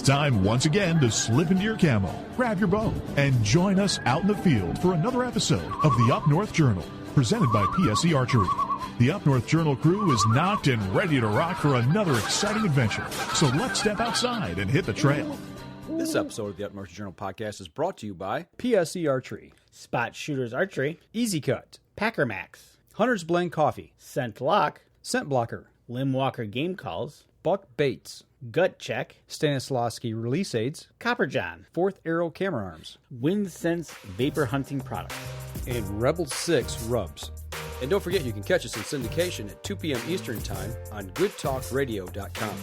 time once again to slip into your camo, grab your bow, and join us out in the field for another episode of the Up North Journal, presented by PSE Archery. The Up North Journal crew is knocked and ready to rock for another exciting adventure. So let's step outside and hit the trail. This episode of the Up North Journal podcast is brought to you by PSE Archery, Spot Shooters Archery, Easy Cut, Packer Max, Hunter's Blend Coffee, Scent Lock, Scent Blocker, Lim Walker Game Calls, Buck Baits, Gut Check, Stanislavski Release Aids, Copper John, Fourth Arrow Camera Arms, Wind Sense Vapor Hunting Products, and Rebel 6 Rubs. And don't forget, you can catch us in syndication at 2 p.m. Eastern Time on goodtalkradio.com.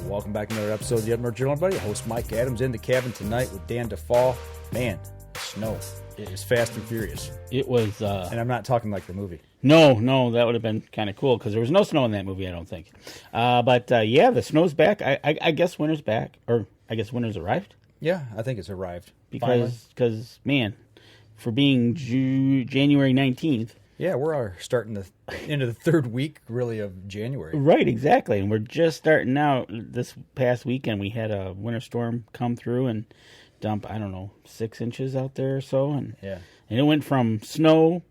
Welcome back to another episode of the Up North Journal, everybody. Host Mike Adams in the cabin tonight with Dan DeFall. Man, snow. It is fast and furious. It was... And I'm not talking like the movie. No, that would have been kind of cool, because there was no snow in that movie, I don't think. But yeah, the snow's back. I guess winter's back. Or I guess winter's arrived. Yeah, I think it's arrived. Because man, for being January 19th... Yeah, we're starting into the third week, really, of January. Right, exactly. And we're just starting out. This past weekend, we had a winter storm come through and dump, 6 inches out there or so. And it went from snow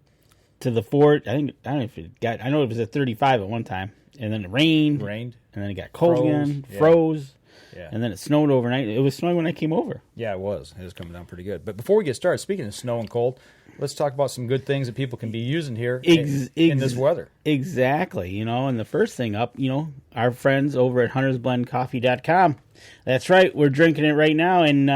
to the fort. I know it was at 35 at one time. And then it rained. And then it got cold again, froze. Yeah. And then it snowed overnight. It was snowing when I came over. Yeah, it was. It was coming down pretty good. But before we get started, speaking of snow and cold, let's talk about some good things that people can be using here in this weather. Exactly. And the first thing up, our friends over at huntersblendcoffee.com. That's right. We're drinking it right now. And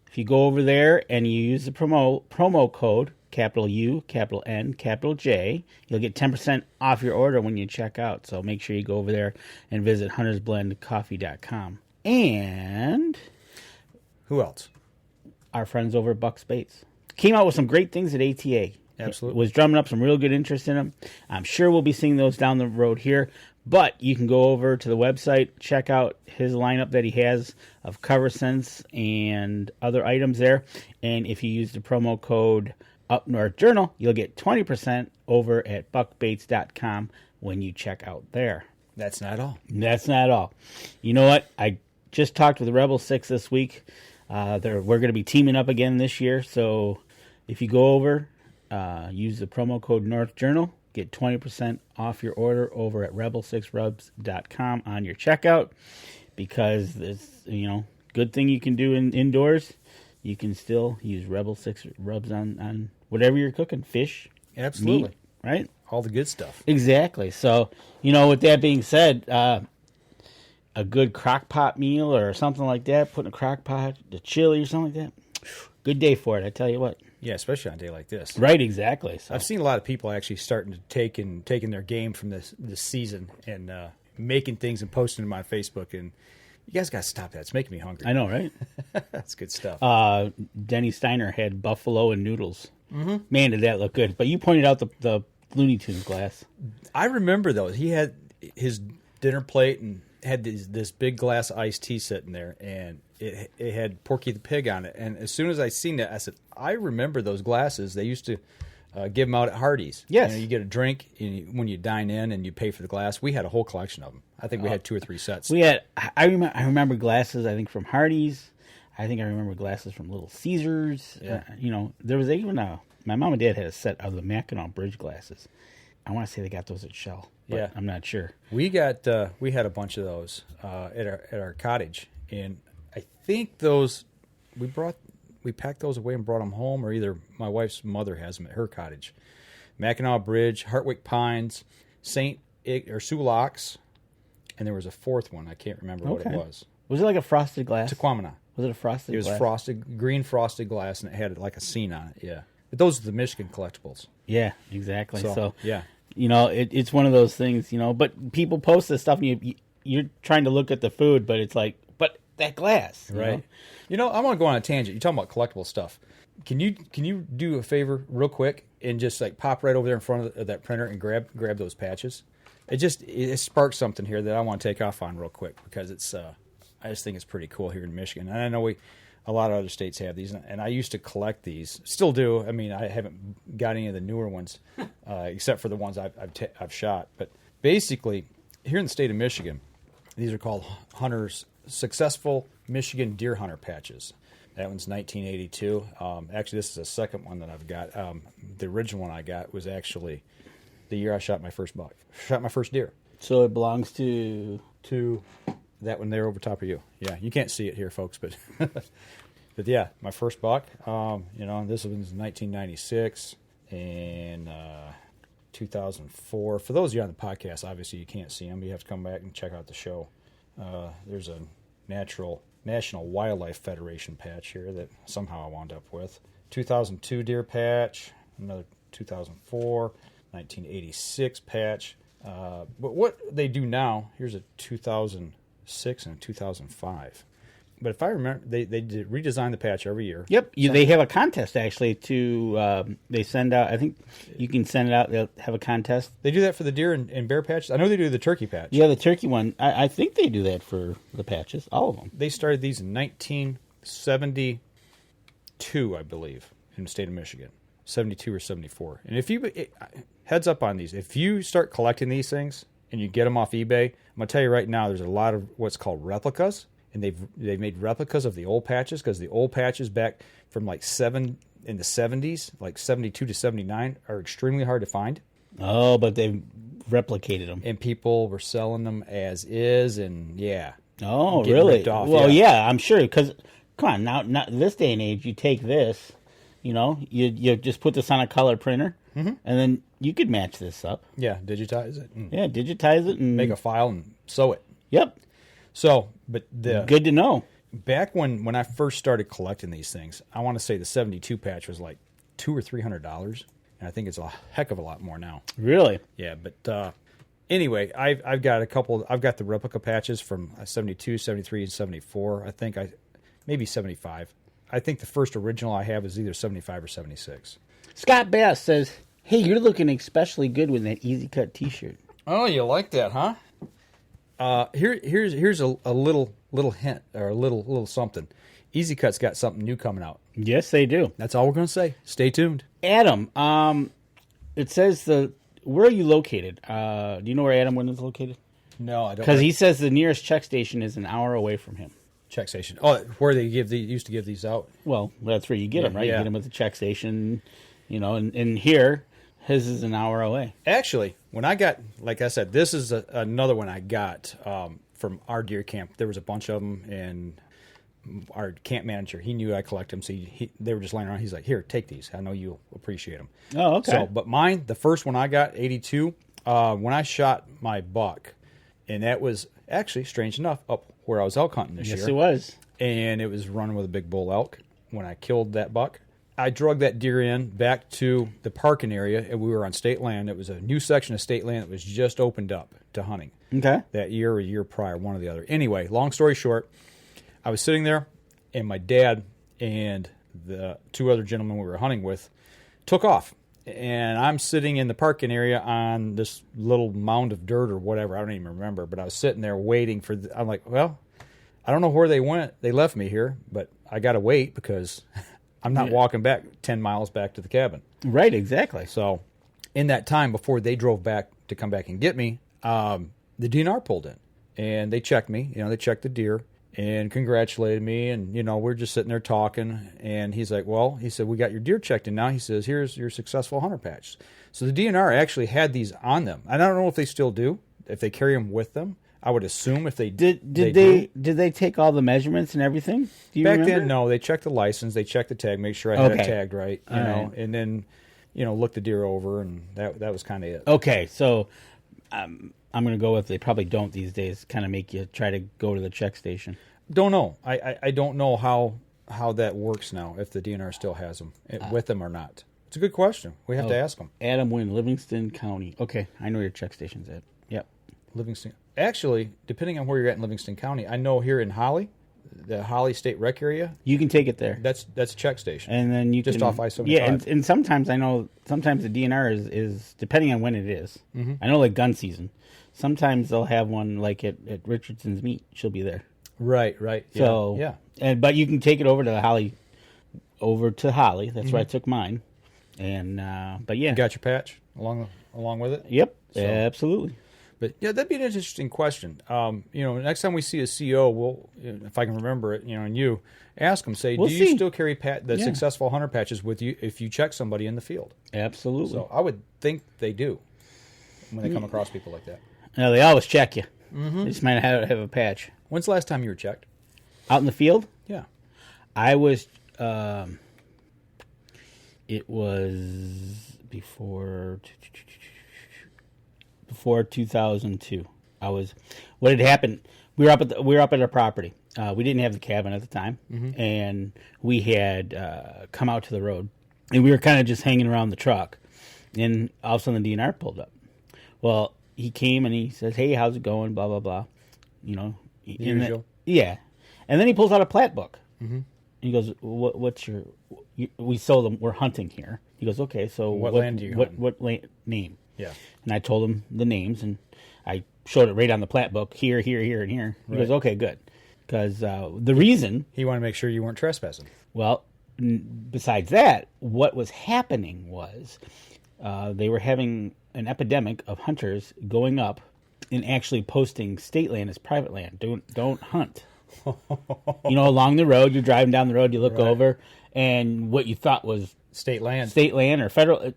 if you go over there and you use the promo code, capital U, capital N, capital J, you'll get 10% off your order when you check out. So make sure you go over there and visit huntersblendcoffee.com. And who else? Our friends over at Buck's Baits. Came out with some great things at ATA. Absolutely. Was drumming up some real good interest in them. I'm sure we'll be seeing those down the road here. But you can go over to the website, check out his lineup that he has of cover scents and other items there. And if you use the promo code Up North Journal, you'll get 20% over at buckbaits.com when you check out there. That's not all. That's not all. You know what? I just talked with the Rebel 6 this week. We're going to be teaming up again this year. So if you go over, use the promo code North Journal, get 20% off your order over at rebel6rubs.com on your checkout, because it's, good thing you can do indoors. You can still use Rebel 6 Rubs on whatever you're cooking, fish, absolutely, meat, right? All the good stuff. Exactly. So, with that being said, a good crock pot meal or something like that, put in a crock pot, the chili or something like that, good day for it, I tell you what. Yeah, especially on a day like this. Right, exactly. So I've seen a lot of people actually starting to taking their game from this season and making things and posting them on Facebook, and you guys got to stop that. It's making me hungry. I know, right? That's good stuff. Denny Steiner had buffalo and noodles. Mm-hmm. Man, did that look good. But you pointed out the Looney Tunes glass. I remember those. He had his dinner plate and had this big glass iced tea sitting there, and it had Porky the Pig on it. And as soon as I seen that, I said, I remember those glasses. They used to give them out at Hardee's. Yes. You get a drink when you dine in and you pay for the glass. We had a whole collection of them. I think we had 2 or 3 sets. I remember glasses, I think, from Hardee's. I think I remember glasses from Little Caesars. Yeah. There was even my mom and dad had a set of the Mackinac Bridge glasses. I want to say they got those at Shell, but yeah. I'm not sure. We had a bunch of those at our cottage, and I think those we packed those away and brought them home, or either my wife's mother has them at her cottage. Mackinac Bridge, Hartwick Pines, Sioux Locks, and there was a fourth one. I can't remember what it was. Was it like a frosted glass? Tequamana. Was it a frosted glass? It was frosted, green frosted glass, and it had like a scene on it, yeah. But those are the Michigan Collectibles. Yeah, exactly. So yeah. It's one of those things, but people post this stuff, and you're trying to look at the food, but it's like, but that glass. Right. I want to go on a tangent. You're talking about collectible stuff. Can you do a favor real quick and just like pop right over there in front of that printer and grab those patches? It sparks something here that I want to take off on real quick, because it's I just think it's pretty cool here in Michigan. And I know a lot of other states have these, and I used to collect these. Still do. I mean, I haven't got any of the newer ones, except for the ones I've shot. But basically, here in the state of Michigan, these are called Hunter's Successful Michigan Deer Hunter patches. That one's 1982. Actually, this is the second one that I've got. The original one I got was actually the year I shot my first buck. Shot my first deer. So it belongs to that one there over top of you. Yeah, you can't see it here, folks, but but yeah, my first buck. This one's 1996 and 2004. For those of you on the podcast, obviously you can't see them. You have to come back and check out the show. There's a National Wildlife Federation patch here that somehow I wound up with. 2002 deer patch, another 2004, 1986 patch. But what they do now, here's a 2006 and a 2005. But if I remember, they redesign the patch every year. Yep, they have a contest actually they send out, I think you can send it out, they'll have a contest. They do that for the deer and bear patches? I know they do the turkey patch. Yeah, the turkey one, I think they do that for the patches, all of them. They started these in 1972, I believe, in the state of Michigan. 72 or 74. And heads up on these, if you start collecting these things and you get them off eBay, I'm going to tell you right now, there's a lot of what's called replicas. And they've made replicas of the old patches because the old patches back from in the 70s, like 72 to 79, are extremely hard to find. Oh, but they've replicated them. And people were selling them as is, and yeah. Oh, really? Off, well, yeah, I'm sure. Because, come on, now this day and age, you take this, you just put this on a color printer, and then you could match this up. Yeah, digitize it. Yeah, digitize it. And make a file and sew it. Yep. So, but good to know. Back when I first started collecting these things, I want to say the 72 patch was like $200 or $300, and I think it's a heck of a lot more now. Really? Yeah, but anyway, I've got a couple. I've got the replica patches from 72, 73, and 74. I think maybe 75. I think the first original I have is either 75 or 76. Scott Bass says, "Hey, you're looking especially good with that Easy Cut T-shirt." Oh, you like that, huh? Here's a little hint or a little something. Easy Cut's got something new coming out. Yes, they do. That's all we're going to say. Stay tuned. Adam, it says where are you located? Do you know where Adam Wynn is located? No, I don't. Because he says the nearest check station is an hour away from him. Check station. Oh, where they used to give these out. Well, that's where you get them, right? Yeah. You get them at the check station, and here, his is an hour away. Actually, when I got, like I said, this is another one I got from our deer camp. There was a bunch of them, and our camp manager, he knew I collect them, so they were just laying around. He's like, "Here, take these. I know you'll appreciate them." Oh, okay. So, but mine, the first one I got, 82, when I shot my buck, and that was actually, strange enough, up where I was elk hunting this year. Yes, it was. And it was running with a big bull elk. When I killed that buck, I drug that deer in back to the parking area, and we were on state land. It was a new section of state land that was just opened up to hunting. Okay. That year or a year prior, one or the other. Anyway, long story short, I was sitting there, and my dad and the two other gentlemen we were hunting with took off. And I'm sitting in the parking area on this little mound of dirt or whatever. I don't even remember. But I was sitting there waiting for I'm like, well, I don't know where they went. They left me here, but I got to wait because I'm not walking back 10 miles back to the cabin. Right, exactly. So in that time before they drove back to come back and get me, the DNR pulled in. And they checked me. They checked the deer and congratulated me. And, we're just sitting there talking. And he's like, well, he said, we got your deer checked in now. He says, here's your successful hunter patch. So the DNR actually had these on them. I don't know if they still do, if they carry them with them. I would assume if they did they take all the measurements and everything? Do you Back remember? then, no. They checked the lice, they checked the tag, make sure I had it tagged right, you know, right. and then, look the deer over, and that was kind of it. Okay, so I'm going to go with they probably don't these days, kind of make you try to go to the check station. Don't know. I don't know how that works now, if the DNR still has them with them or not. It's a good question. We have to ask them. Adam Wynn, Livingston County. Okay, I know your check station's at. Yep. Livingston. Actually, depending on where you're at in Livingston County, I know here in Holly, the Holly State Rec area, you can take it there. That's a check station. And then you just can, off I-75. Yeah, and sometimes I know the DNR is depending on when it is. Mm-hmm. I know like gun season. Sometimes they'll have one like at Richardson's Meat. She'll be there. Right. So yeah. But you can take it over to Holly. That's where I took mine. And but yeah, You got your patch along with it. Yep, So- absolutely. But yeah, that'd be an interesting question. Next time we see a CO, we'll, if I can remember it, and you ask them, say, do you still carry the successful hunter patches with you if you check somebody in the field? Absolutely. So I would think they do when they come across people like that. No, they always check you. They just might have a patch. When's the last time you were checked? Out in the field? Yeah. I was, it was before 2002. What had happened, we were up at our property. We didn't have the cabin at the time, and we had come out to the road, and we were kind of just hanging around the truck, and all of a sudden the DNR pulled up. Well, he came and he says, "Hey, how's it going?" Blah blah blah. Usual. Yeah, and then he pulls out a plat book. And he goes, "What's your?" We sold them. We're hunting here. He goes, "Okay, so what land do you hunt? What name?" Yeah. And I told him the names, and I showed it right on the plat book. Here, here, here, and here. He goes, "Okay, good." Because the reason he wanted to make sure you weren't trespassing. Well, besides that, what was happening was they were having an epidemic of hunters going up and actually posting state land as private land. Don't hunt. Along the road, you're driving down the road, you look over, and what you thought was state land or federal,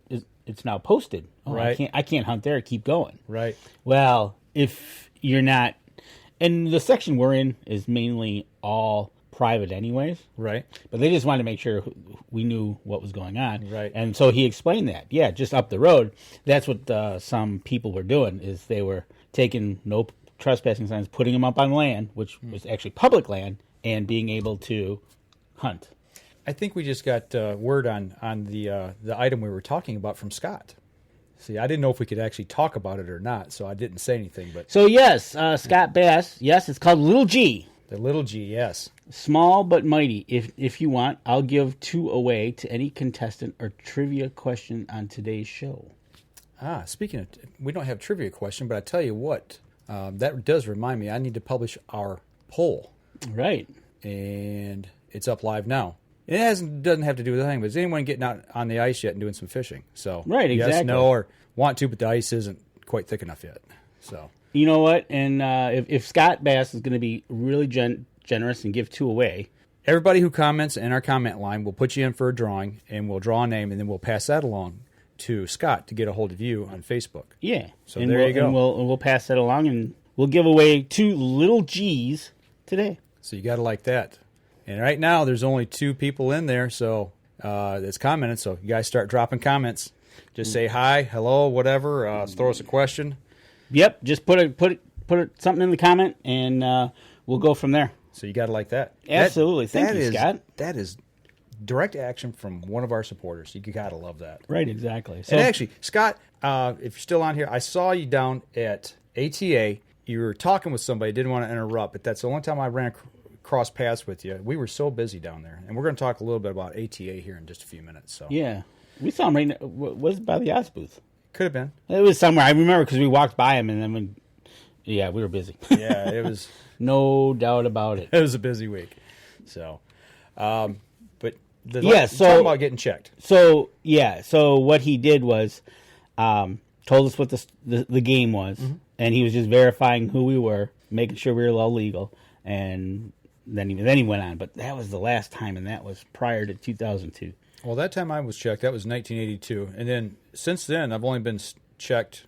it's now posted. Oh, right. I can't hunt there. Keep going. Right. Well, if you're not, and the section we're in is mainly all private anyways. Right. But they just wanted to make sure we knew what was going on. Right. And so he explained that. Yeah, just up the road. That's what some people were doing, is they were taking no trespassing signs, putting them up on land, which was actually public land, and being able to hunt. I think we just got word on the item we were talking about from Scott. See, I didn't know if we could actually talk about it or not, so I didn't say anything. But so yes, Scott Bass. Yes, it's called Lil G. The Little G, yes. Small but mighty. If you want, I'll give 2 away to any contestant or trivia question on today's show. Speaking of, we don't have trivia question, but I tell you what, that does remind me. I need to publish our poll. Right. And it's up live now. It doesn't have to do with anything, but is anyone getting out on the ice yet and doing some fishing? So right, exactly. Yes, no, or want to, but the ice isn't quite thick enough yet. So you know what? And if Scott Bass is going to be really generous and give 2 away, everybody who comments in our comment line, we'll put you in for a drawing, and we'll draw a name, and then we'll pass that along to Scott to get a hold of you on Facebook. Yeah. So there you go. And we'll pass that along, and we'll give away 2 Little G's today. So you got to like that. And right now, there's only 2 people in there, so that's commented. So you guys start dropping comments. Just say hi, hello, whatever. Throw us a question. Yep. Just put something in the comment, and we'll go from there. So you got to like that. Absolutely. Thank you, Scott. That is direct action from one of our supporters. You got to love that. Right. Exactly. So, and actually, Scott, if you're still on here, I saw you down at ATA. You were talking with somebody. Didn't want to interrupt, but that's the only time I ran cross paths with you. We were so busy down there, and we're going to talk a little bit about ATA here in just a few minutes. So yeah, we saw him right now. Was it by the odds booth? Could have been. It was somewhere. I remember because we walked by him, and then we were busy. Yeah, it was no doubt about it. It was a busy week. So, but talking about getting checked. So what he did was told us what the game was, and he was just verifying who we were, making sure we were all legal, and then he went on. But that was the last time, and that was prior to 2002. Well, that time I was checked, that was 1982. And then since then, I've only been checked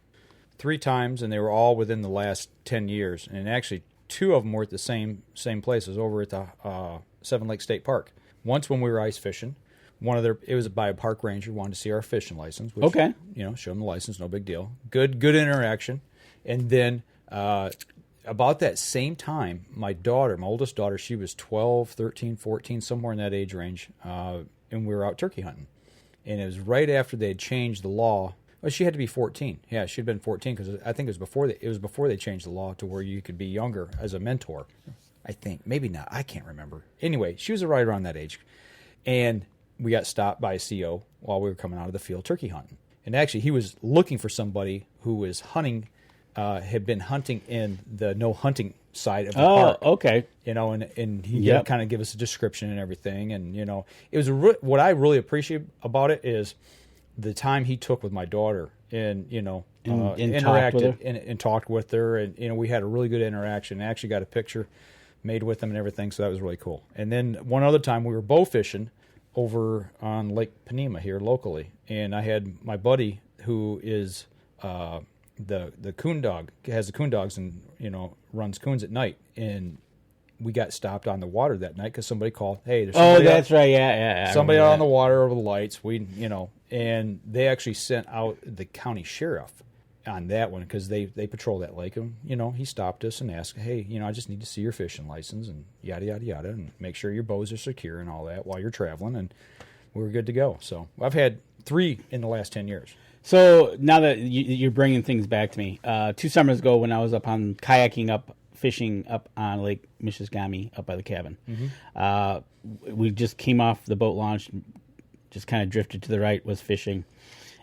3 times, and they were all within the last 10 years. And actually, 2 of them were at the same places over at the Seven Lake State Park. Once when we were ice fishing. It was by a park ranger, wanted to see our fishing license. Which, okay. Show them the license, no big deal. Good interaction. And then about that same time, my oldest daughter, she was 12, 13, 14, somewhere in that age range, and we were out turkey hunting. And it was right after they had changed the law. Well, she had to be 14. Yeah, she'd been 14 because I think it was before they changed the law to where you could be younger as a mentor. I think. Maybe not. I can't remember. Anyway, she was right around that age. And we got stopped by a CO while we were coming out of the field turkey hunting. And actually, he was looking for somebody who was hunting, had been hunting in the no hunting side of the park. Oh, okay. And he kind of give us a description and everything. And, it was what I really appreciate about it is the time he took with my daughter and, And interacted and talked with her, and we had a really good interaction. I actually got a picture made with them and everything, so that was really cool. And then one other time we were bow fishing over on Lake Panema here locally, and I had my buddy who is the coon dog, has the coon dogs, and runs coons at night, and we got stopped on the water that night because somebody called, hey, there's somebody that's right, yeah. Somebody out on the water over the lights. And they actually sent out the county sheriff on that one because they patrol that lake. And, he stopped us and asked, hey, I just need to see your fishing license and yada, yada, yada, and make sure your bows are secure and all that while you're traveling. And we were good to go. So I've had 3 in the last 10 years. So now that you're bringing things back to me, 2 summers ago when I was up on fishing up on Lake Michigan up by the cabin, we just came off the boat launch, just kind of drifted to the right, was fishing,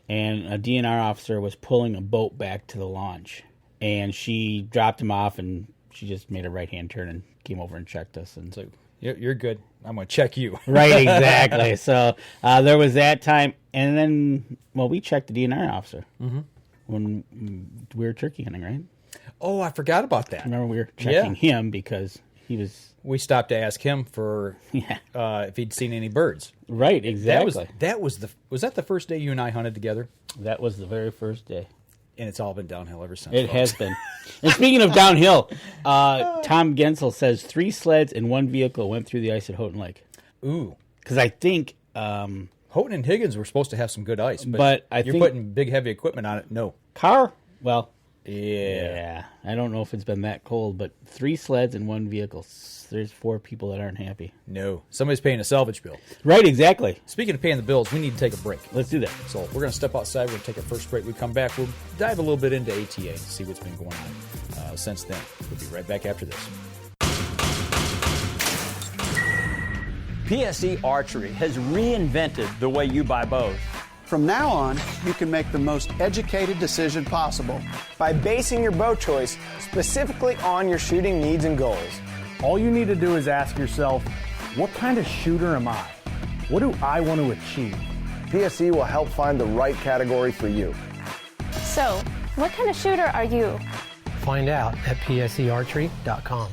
and a DNR officer was pulling a boat back to the launch, and she dropped him off, and she just made a right-hand turn and came over and checked us. And so you're good. I'm going to check you. Right, exactly. So there was that time, and then, we checked the DNR officer when we were turkey hunting, right? Oh, I forgot about that. Remember, we were checking him because he was... We stopped to ask him for if he'd seen any birds. Right, exactly. Was that the first day you and I hunted together? That was the very first day. And it's all been downhill ever since. It has been. And speaking of downhill, Tom Gensel says 3 sleds and 1 vehicle went through the ice at Houghton Lake. Ooh. Because I think... Houghton and Higgins were supposed to have some good ice, but you're putting big, heavy equipment on it. No. Car? Well... Yeah. I don't know if it's been that cold, but 3 sleds and 1 vehicle. There's 4 people that aren't happy. No. Somebody's paying a salvage bill. Right, exactly. Speaking of paying the bills, we need to take a break. Let's do that. So we're going to step outside. We're going to take our first break. We come back. We'll dive a little bit into ATA and see what's been going on since then. We'll be right back after this. PSE Archery has reinvented the way you buy bows. From now on, you can make the most educated decision possible by basing your bow choice specifically on your shooting needs and goals. All you need to do is ask yourself, what kind of shooter am I? What do I want to achieve? PSE will help find the right category for you. So, what kind of shooter are you? Find out at psearchery.com.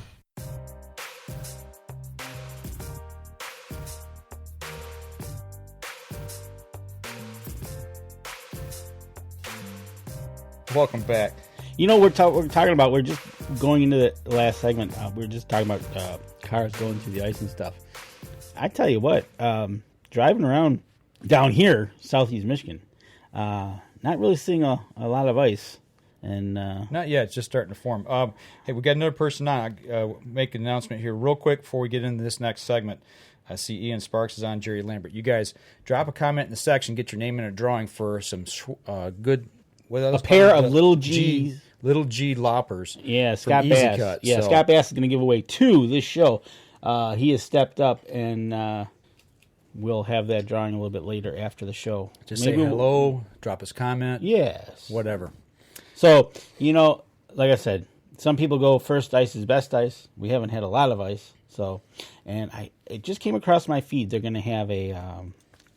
Welcome back. We're talking about, we're just going into the last segment. We're just talking about cars going through the ice and stuff. I tell you what, driving around down here, southeast Michigan, not really seeing a lot of ice. And not yet. It's just starting to form. Hey, we got another person on. Make an announcement here real quick before we get into this next segment. I see Ian Sparks is on, Jerry Lambert. You guys drop a comment in the section. Get your name in a drawing for some good... A pair of Lil G Loppers. Yeah, Scott Bass. Cut, yeah, so. Scott Bass is going to give away 2 this show. He has stepped up, and we'll have that drawing a little bit later after the show. Just say hello, drop us a comment. Yes. Whatever. So, like I said, some people go first ice is best ice. We haven't had a lot of ice. So, and it just came across my feed. They're going to have a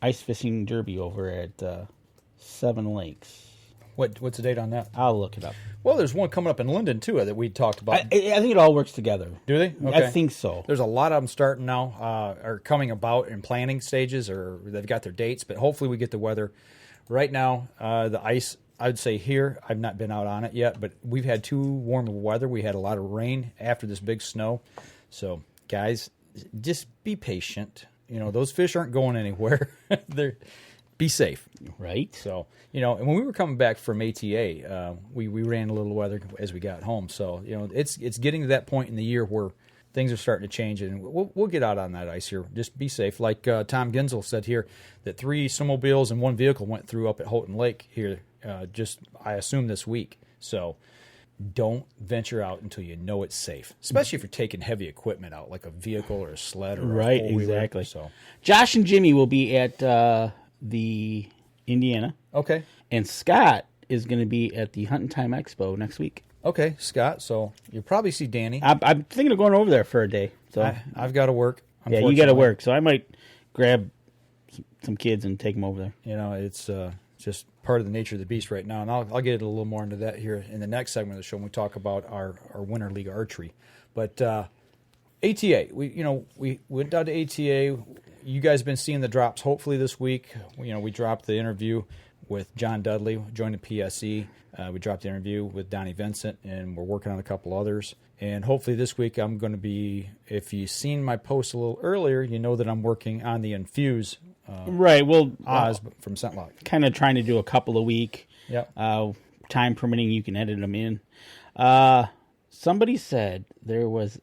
ice fishing derby over at 7 Lakes. What's the date on that? I'll look it up. Well, there's one coming up in Linden, too, that we talked about. I think it all works together. Do they? Okay. I think so. There's a lot of them starting now, or coming about in planning stages, or they've got their dates, but hopefully we get the weather. Right now, the ice, I'd say here, I've not been out on it yet, but we've had 2 warm weather. We had a lot of rain after this big snow. So, guys, just be patient. Those fish aren't going anywhere. Be safe. Right. So, and when we were coming back from ATA, we ran a little weather as we got home. So, it's getting to that point in the year where things are starting to change, and we'll get out on that ice here. Just be safe. Like Tom Gensel said here, that 3 snowmobiles and 1 vehicle went through up at Houghton Lake here, I assume this week. So, don't venture out until you know it's safe, especially if you're taking heavy equipment out, like a vehicle or a sled or a four-wheeler. Exactly. So, Josh and Jimmy will be at the Indiana. Okay. And Scott is going to be at the Hunting Time Expo next week. Okay, Scott. So you'll probably see Danny. I'm thinking of going over there for a day. So I've got to work. Yeah, you got to work. So I might grab some kids and take them over there. It's just part of the nature of the beast right now. And I'll get a little more into that here in the next segment of the show when we talk about our Winter League archery. But ATA, we went down to ATA. You guys have been seeing the drops. Hopefully this week, we dropped the interview with John Dudley, joined the PSE. We dropped the interview with Donnie Vincent, and we're working on a couple others. And hopefully this week I'm going to be, if you've seen my post a little earlier, you know that I'm working on the Infuse right. Well, Oz from Scentlock. Kind of trying to do a couple a week. Yep. Time permitting, you can edit them in. Somebody said there was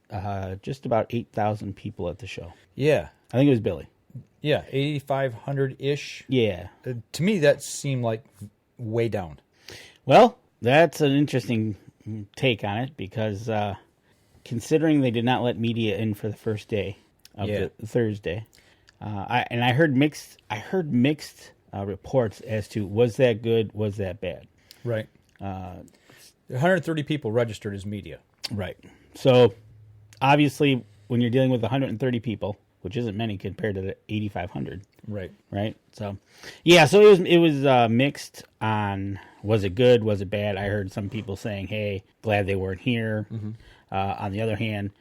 just about 8,000 people at the show. Yeah. I think it was Billy. Yeah, 8,500-ish. Yeah. To me, that seemed like way down. Well, that's an interesting take on it because considering they did not let media in for the first day of the Thursday, I heard mixed reports as to was that good, was that bad. Right. 130 people registered as media. Right. So obviously, when you're dealing with 130 people, which isn't many compared to the 8,500. Right. Right. So, yeah. So it was mixed on was it good, was it bad. I heard some people saying, "Hey, glad they weren't here." Mm-hmm. On the other hand,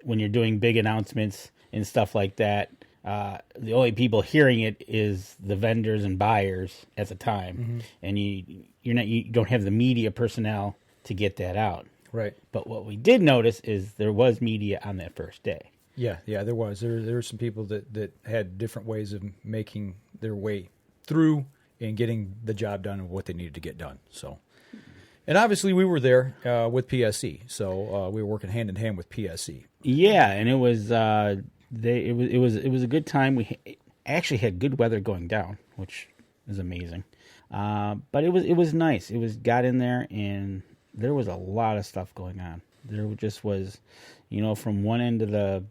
when you're doing big announcements and stuff like that, the only people hearing it is the vendors and buyers at the time, and you don't have the media personnel to get that out. Right. But what we did notice is there was media on that first day. Yeah, there was. There were some people that had different ways of making their way through and getting the job done and what they needed to get done. So, and obviously we were there with PSE, so we were working hand in hand with PSE. Yeah, and it was it was a good time. We actually had good weather going down, which is amazing. But it was nice. It was got in there and there was a lot of stuff going on. There just was, from one end of the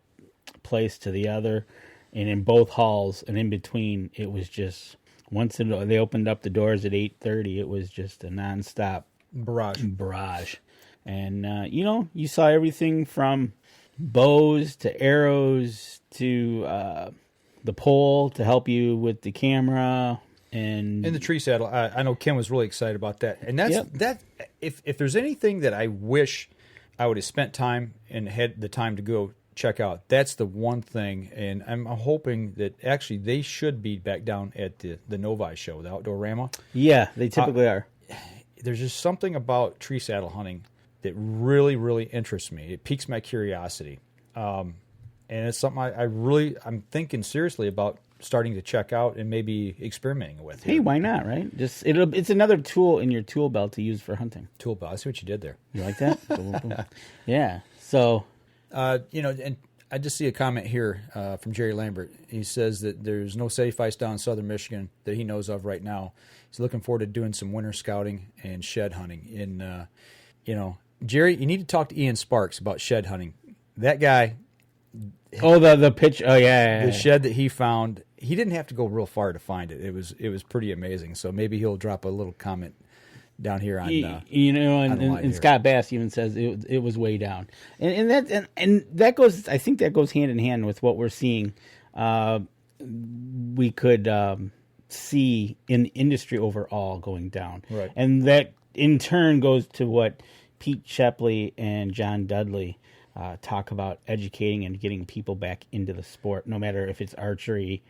place to the other, and in both halls and in between, it was just once they opened up the doors at 8:30, it was just a nonstop barrage. And you saw everything from bows to arrows to the pole to help you with the camera and the tree saddle. I know Kim was really excited about that, and that's that. If there's anything that I wish I would have spent time and had the time to go check out, that's the one thing. And I'm hoping that actually they should be back down at the Novi show, the Outdoor Rama. Yeah, they typically are. There's just something about tree saddle hunting that really, really interests me. It piques my curiosity. And it's something I'm thinking seriously about starting to check out and maybe experimenting with. Hey, why not, right? It's another tool in your tool belt to use for hunting. Tool belt. I see what you did there. You like that? Yeah. So, and I just see a comment here from Jerry Lambert. He says that there's no safe ice down in southern Michigan that he knows of right now. He's looking forward to doing some winter scouting and shed hunting. And, Jerry, you need to talk to Ian Sparks about shed hunting. That guy. Oh, the pitch. Oh, yeah. The shed that he found, he didn't have to go real far to find it. It was pretty amazing. So maybe he'll drop a little comment down here on and Scott Bass even says it was way down, and that goes. I think that goes hand in hand with what we're seeing. We could see in the industry overall going down, right? And that in turn goes to what Pete Shepley and John Dudley talk about, educating and getting people back into the sport, no matter if it's archery,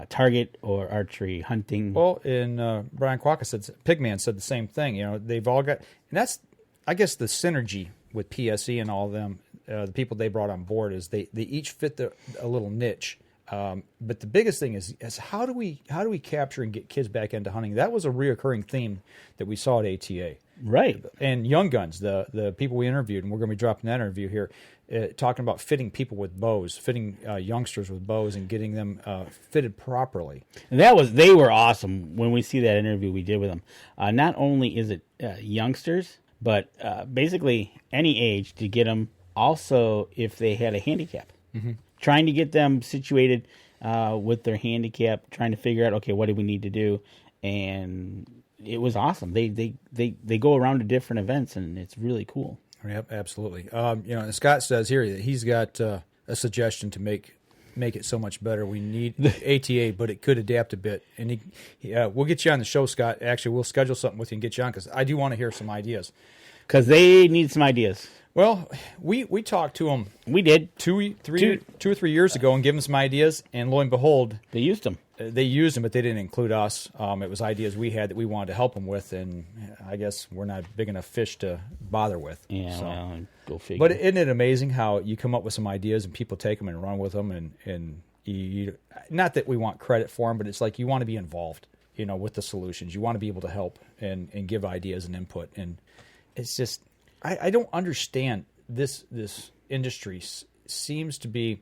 target, or archery hunting. Well, and Brian Quacka Pigman said the same thing. They've all got, and that's, I guess, the synergy with PSE and all of them. The people they brought on board is they each fit a little niche. But the biggest thing is how do we capture and get kids back into hunting? That was a reoccurring theme that we saw at ATA. Right. And Young Guns, the people we interviewed, and we're going to be dropping that interview here, talking about fitting people with bows, fitting youngsters with bows, and getting them fitted properly. And they were awesome when we see that interview we did with them. Not only is it youngsters, but basically any age to get them. Also, if they had a handicap, trying to get them situated with their handicap, trying to figure out, okay, what do we need to do, and it was awesome. They go around to different events, and it's really cool. Yep, absolutely. And Scott says here that he's got a suggestion to make make it so much better. We need ATA, but it could adapt a bit. And we'll get you on the show, Scott. Actually, we'll schedule something with you and get you on because I do want to hear some ideas. Because they need some ideas. Well, we talked to them. We did 2 or 3 years ago and gave them some ideas, and lo and behold, they used them. They used them, but they didn't include us. It was ideas we had that we wanted to help them with, and I guess we're not big enough fish to bother with. Yeah, so. well, go figure. But isn't it amazing how you come up with some ideas and people take them and run with them, and you, not that we want credit for them, but it's like you want to be involved, with the solutions. You want to be able to help and give ideas and input, and it's just I don't understand this industry seems to be.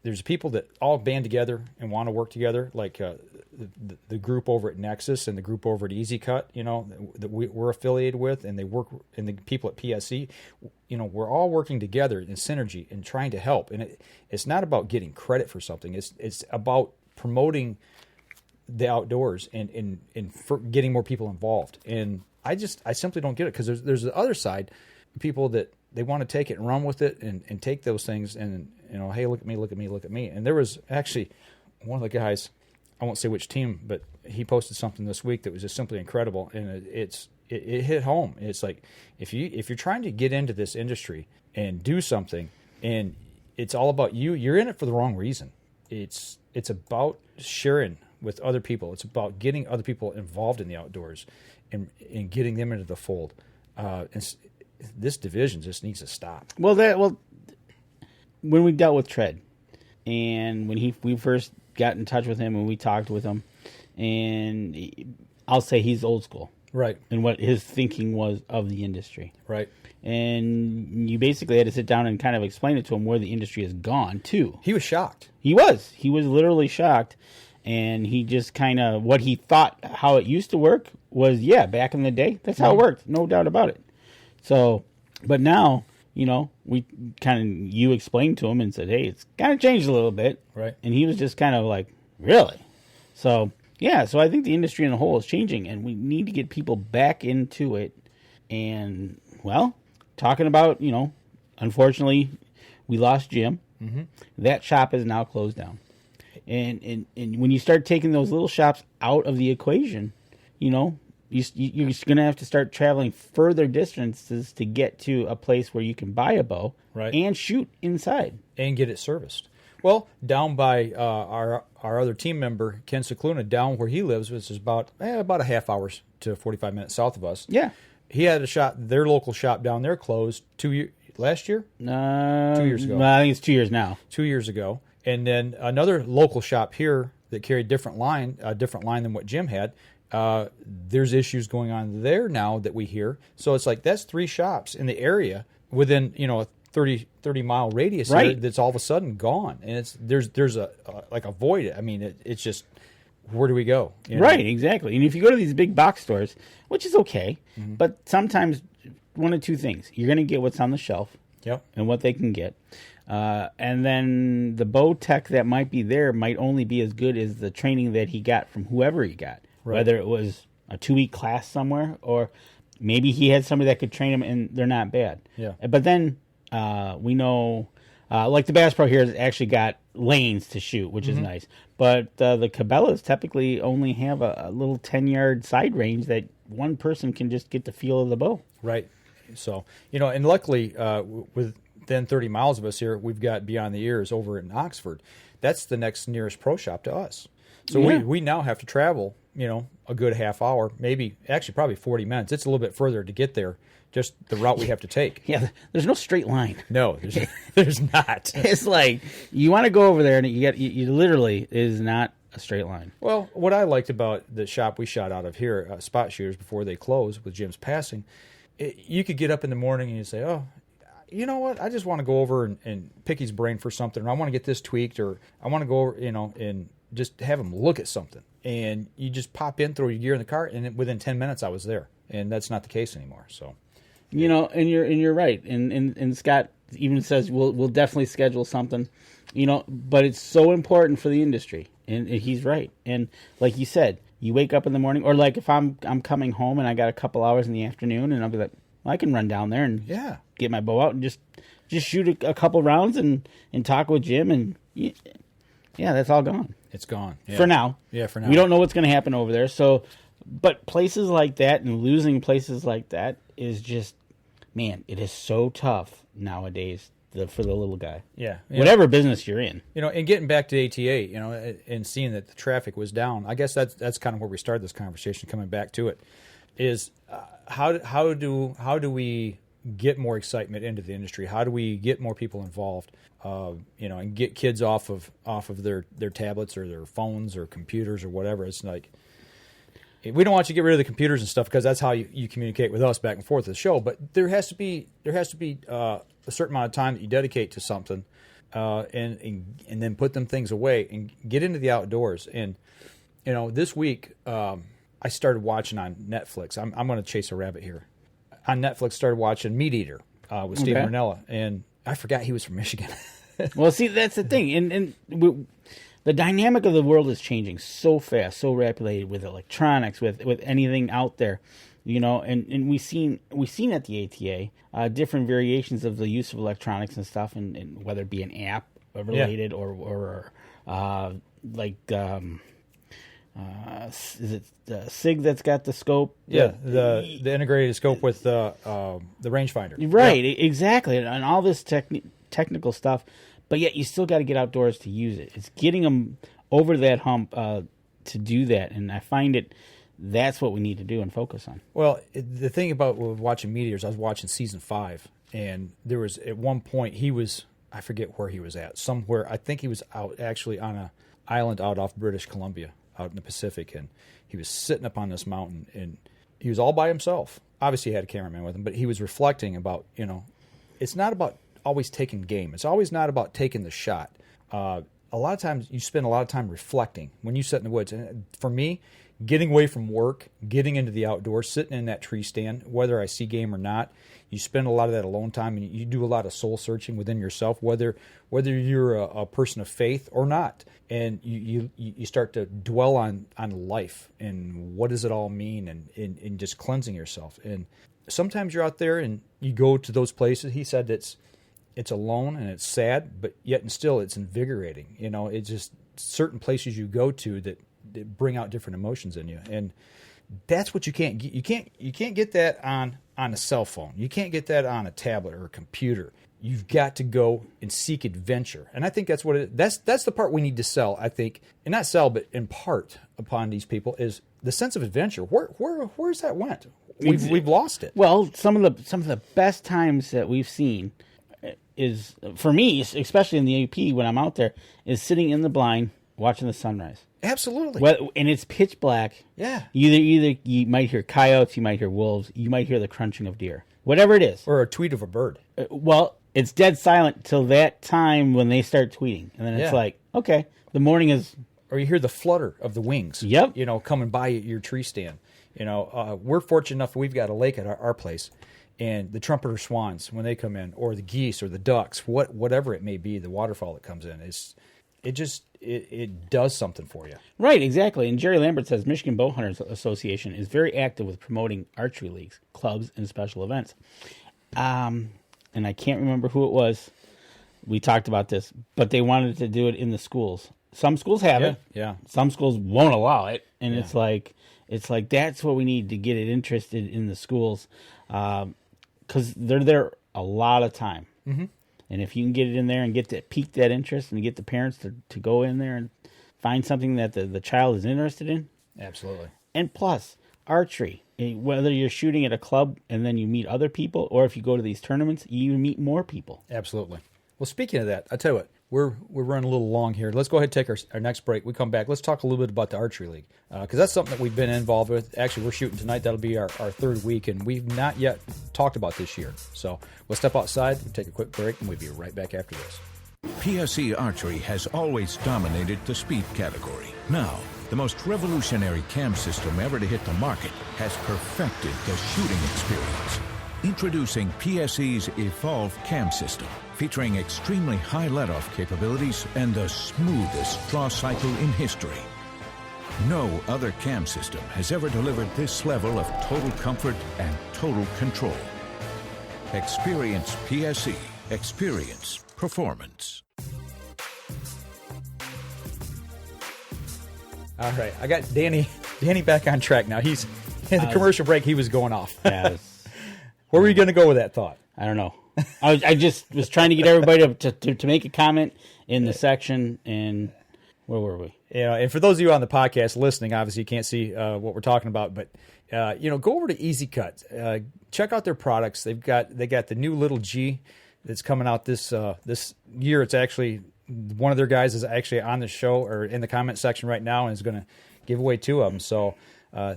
There's people that all band together and want to work together, like the group over at Nexus and the group over at Easy Cut, that we're affiliated with, and they work, and the people at PSE, we're all working together in synergy and trying to help. And it's not about getting credit for something. It's about promoting the outdoors and for getting more people involved. And I simply don't get it, because there's the other side, people that they want to take it and run with it and take those things and, hey, look at me, look at me, look at me. And there was actually one of the guys, I won't say which team, but he posted something this week that was just simply incredible. And it hit home. It's like, if you're trying to get into this industry and do something and it's all about you, you're in it for the wrong reason. It's about sharing with other people. It's about getting other people involved in the outdoors and getting them into the fold. This division just needs to stop. Well, when we dealt with Tread, and when we first got in touch with him and we talked with him, and I'll say he's old school, right? And what his thinking was of the industry, right? And you basically had to sit down and kind of explain it to him where the industry has gone too. He was shocked. He was literally shocked, and he just kind of what he thought how it used to work was back in the day. That's how it worked, no doubt about it. So, but now, we you explained to him and said, hey, it's kind of changed a little bit. Right. And he was just kind of like, really? So, so I think the industry in a whole is changing, and we need to get people back into it. And, talking about, unfortunately, we lost Jim. Mm-hmm. That shop is now closed down. And when you start taking those little shops out of the equation, you're going to have to start traveling further distances to get to a place where you can buy a bow and shoot inside. And get it serviced. Well, down by our other team member, Ken Cicluna, down where he lives, which is about a half hour to 45 minutes south of us. Yeah. He had a shop, their local shop down there closed last year? 2 years ago. Well, I think it's 2 years now. 2 years ago. And then another local shop here that carried a different line than what Jim had. There's issues going on there now that we hear. So it's like that's 3 shops in the area within a 30 mile radius here that's all of a sudden gone, and there's a void. I mean, it's just, where do we go? Right, exactly. And if you go to these big box stores, which is okay, but sometimes one of two things: you're going to get what's on the shelf, and what they can get. And then the bow tech that might be there might only be as good as the training that he got from whoever he got. Right. Whether it was a 2-week class somewhere, or maybe he had somebody that could train him, and they're not bad. Yeah. But then we know, like the Bass Pro here has actually got lanes to shoot, which is nice. But the Cabela's typically only have a little 10-yard side range that one person can just get the feel of the bow. Right. So, and luckily within 30 miles of us here, we've got Beyond the Ears over in Oxford. That's the next nearest pro shop to us. So we now have to travel, a good half hour, probably 40 minutes. It's a little bit further to get there, just the route we have to take. Yeah, there's no straight line. No, there's not. It's like you want to go over there, and you literally is not a straight line. Well, what I liked about the shop we shot out of here, Spot Shooters, before they closed with Jim's passing, you could get up in the morning and you say, oh, you know what? I just want to go over and pick his brain for something, or I want to get this tweaked, or I want to go over, and just have him look at something. And you just pop in, throw your gear in the cart, and within 10 minutes I was there. And that's not the case anymore. So, and you're right. And Scott even says we'll definitely schedule something, but it's so important for the industry. And he's right. And like you said, you wake up in the morning, or like if I'm coming home and I got a couple hours in the afternoon, and I'll be like, well, I can run down there and get my bow out and just shoot a couple rounds and talk with Jim, and Yeah, that's all gone. It's gone. Yeah. For now. Yeah, for now. We don't know what's going to happen over there. So, but places like that and losing places like that is just, man, it is so tough nowadays for the little guy. Yeah. Whatever business you're in. And getting back to ATA, and seeing that the traffic was down, I guess that's kind of where we started this conversation, coming back to it, is how do we get more excitement into the industry? How do we get more people involved? And get kids off of their tablets or their phones or computers or whatever. It's like, we don't want you to get rid of the computers and stuff, because that's how you communicate with us back and forth at the show. But there has to be a certain amount of time that you dedicate to something, and then put them things away and get into the outdoors. And this week I started watching on Netflix. I'm going to chase a rabbit here. On Netflix, started watching Meat Eater with Steve Marnella, and I forgot he was from Michigan. Well, see, that's the thing, the dynamic of the world is changing so fast, so rapidly, with electronics, with anything out there, and we've seen at the ATA different variations of the use of electronics and stuff, and whether it be an app related or is it the SIG that's got the scope? Yeah, the integrated scope with the rangefinder. Right, exactly, and all this technical stuff. But yet you still got to get outdoors to use it. It's getting them over that hump to do that, and I find that's what we need to do and focus on. Well, the thing about watching Meat Eaters, I was watching season 5, and there was at one point I forget where he was at, somewhere. I think he was out actually on an island out off British Columbia, out in the Pacific, and he was sitting up on this mountain, and he was all by himself. Obviously, he had a cameraman with him, but he was reflecting about, it's not about always taking game. It's always not about taking the shot. A lot of times you spend a lot of time reflecting when you sit in the woods. And for me, getting away from work, getting into the outdoors, sitting in that tree stand, whether I see game or not, you spend a lot of that alone time, and you do a lot of soul searching within yourself, whether you're a person of faith or not. And you start to dwell on life and what does it all mean, and just cleansing yourself. And sometimes you're out there and you go to those places. He said it's alone and it's sad, but yet and still it's invigorating. It's just certain places you go to that bring out different emotions in you, and that's what you can't get. You can't get that on a cell phone. You can't get that on a tablet or a computer. You've got to go and seek adventure, and I think that's what that's the part we need to sell. I think, and not sell, but impart upon these people is the sense of adventure. Where's that went? We've lost it. Well, some of the best times that we've seen is, for me, especially in the AP when I'm out there, is sitting in the blind watching the sunrise. Absolutely. And it's pitch black. Yeah. Either you might hear coyotes, you might hear wolves, you might hear the crunching of deer. Whatever it is. Or a tweet of a bird. Well, it's dead silent till that time when they start tweeting. And then it's like, okay, the morning is... Or you hear the flutter of the wings. Yep. Coming by your tree stand. We're fortunate enough we've got a lake at our place. And the trumpeter swans, when they come in, or the geese, or the ducks, whatever it may be, the waterfall that comes in, it does something for you. Right, exactly. And Jerry Lambert says Michigan Bowhunters Association is very active with promoting archery leagues, clubs, and special events. And I can't remember who it was. We talked about this, but they wanted to do it in the schools. Some schools have it. Yeah. Some schools won't allow it, and it's like that's what we need to get it interested in the schools. Because they're there a lot of time. Mm-hmm. And if you can get it in there and pique that interest and get the parents to go in there and find something that the child is interested in. Absolutely. And plus, archery, whether you're shooting at a club and then you meet other people, or if you go to these tournaments, you even meet more people. Absolutely. Well, speaking of that, I tell you what, we're running a little long here. Let's go ahead and take our next break. We come back. Let's talk a little bit about the archery league, because that's something that we've been involved with. Actually, we're shooting tonight. That'll be our third week, and we've not yet talked about this year. So we'll step outside, we'll take a quick break, and we'll be right back after this. PSE Archery has always dominated the speed category. Now, the most revolutionary cam system ever to hit the market has perfected the shooting experience. Introducing PSE's Evolve Cam System, featuring extremely high let-off capabilities and the smoothest draw cycle in history. No other cam system has ever delivered this level of total comfort and total control. Experience PSE. Experience performance. All right, I got Danny back on track now. He's in the commercial break. He was going off. Yeah, where were you going to go with that thought? I don't know. I just was trying to get everybody to make a comment in the section, and where were we? Yeah, and for those of you on the podcast listening, obviously you can't see what we're talking about, but go over to Easy Cut. Check out their products. They got the new Lil G that's coming out this year. It's actually one of their guys is actually on the show or in the comment section right now and is going to give away 2 of them. So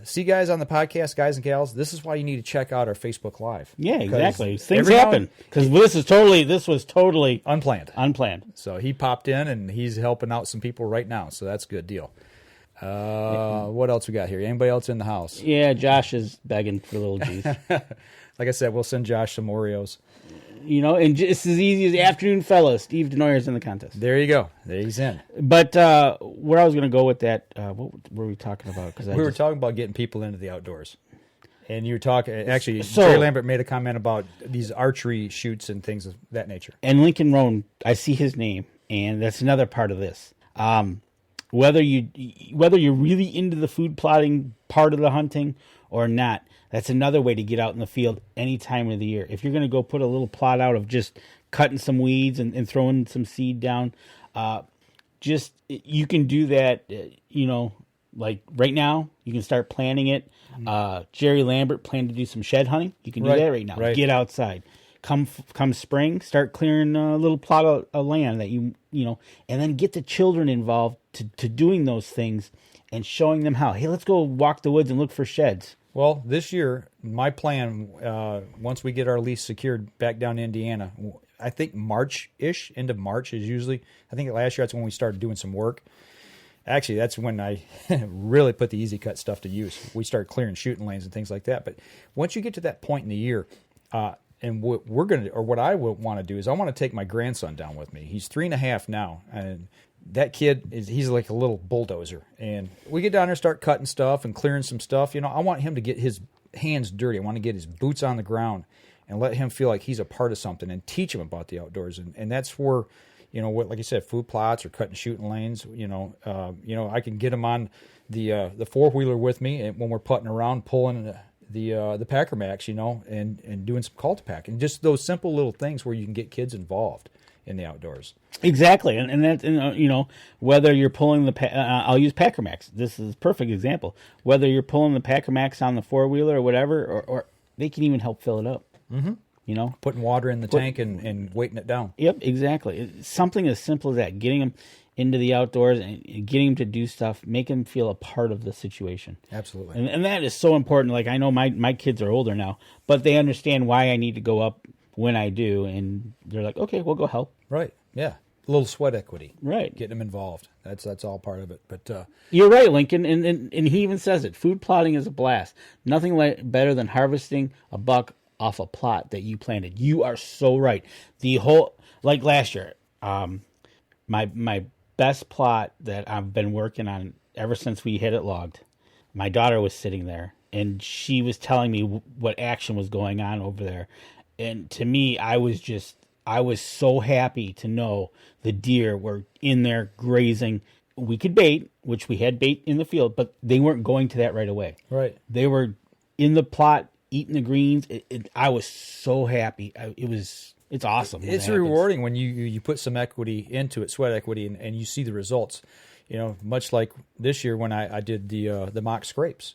see guys on the podcast, guys and gals, this is why you need to check out our Facebook Live. Yeah, exactly. Things happen because this was totally unplanned. So he popped in and he's helping out some people right now. So that's a good deal. What else we got here? Anybody else in the house? Yeah, Josh is begging for Lil G's. Like I said, we'll send Josh some Oreos. And just as easy as the afternoon fellow, Steve Denoyer's in the contest. There you go. There he's in. But where I was going to go with that, what were we talking about? We were talking about getting people into the outdoors. And you were talking, actually, Jerry Lambert made a comment about these archery shoots and things of that nature. And Lincoln Roan, I see his name, and that's another part of this. Whether you're really into the food plotting part of the hunting or not, that's another way to get out in the field any time of the year. If you're going to go put a little plot out of just cutting some weeds and throwing some seed down, you can do that, like right now, you can start planning it. Jerry Lambert planned to do some shed hunting. You can do that right now. Right. Get outside. Come spring, start clearing a little plot of land that and then get the children involved to doing those things and showing them how. Hey, let's go walk the woods and look for sheds. Well, this year, my plan, once we get our lease secured back down to Indiana, I think March-ish, end of March is usually, I think last year that's when we started doing some work. Actually, that's when I really put the Easy Cut stuff to use. We started clearing shooting lanes and things like that. But once you get to that point in the year, and what I would want to do is I want to take my grandson down with me. He's 3.5 now, and that kid he's like a little bulldozer. And we get down there, start cutting stuff and clearing some stuff. I want him to get his hands dirty. I want to get his boots on the ground and let him feel like he's a part of something and teach him about the outdoors. And that's where, like you said, food plots or cutting shooting lanes. I can get him on the 4-wheeler with me and when we're putting around, pulling the Packer Max, and doing some call to pack and just those simple little things where you can get kids involved in the outdoors. Exactly, and that whether you're pulling I'll use Packer Max. This is a perfect example. Whether you're pulling the Packer Max on the 4-wheeler or whatever, or they can even help fill it up. Mm-hmm. Putting water in the tank and weighting it down. Yep, exactly. It's something as simple as that. Getting them into the outdoors and getting them to do stuff, make them feel a part of the situation. Absolutely, and that is so important. Like I know my kids are older now, but they understand why I need to go up when I do, and they're like, okay, we'll go help. Right. Yeah. A little sweat equity. Right. Getting them involved. That's all part of it. But you're right, Lincoln, and he even says it. Food plotting is a blast. Nothing better than harvesting a buck off a plot that you planted. You are so right. The whole, like last year, my best plot that I've been working on ever since we had it logged, my daughter was sitting there, and she was telling me what action was going on over there. And to me, I was so happy to know the deer were in there grazing. We could bait, which we had bait in the field, but they weren't going to that right away. Right. They were in the plot, eating the greens. I was so happy. It's awesome. It's rewarding when you put some equity into it, sweat equity, and you see the results. Much like this year when I did the mock scrapes.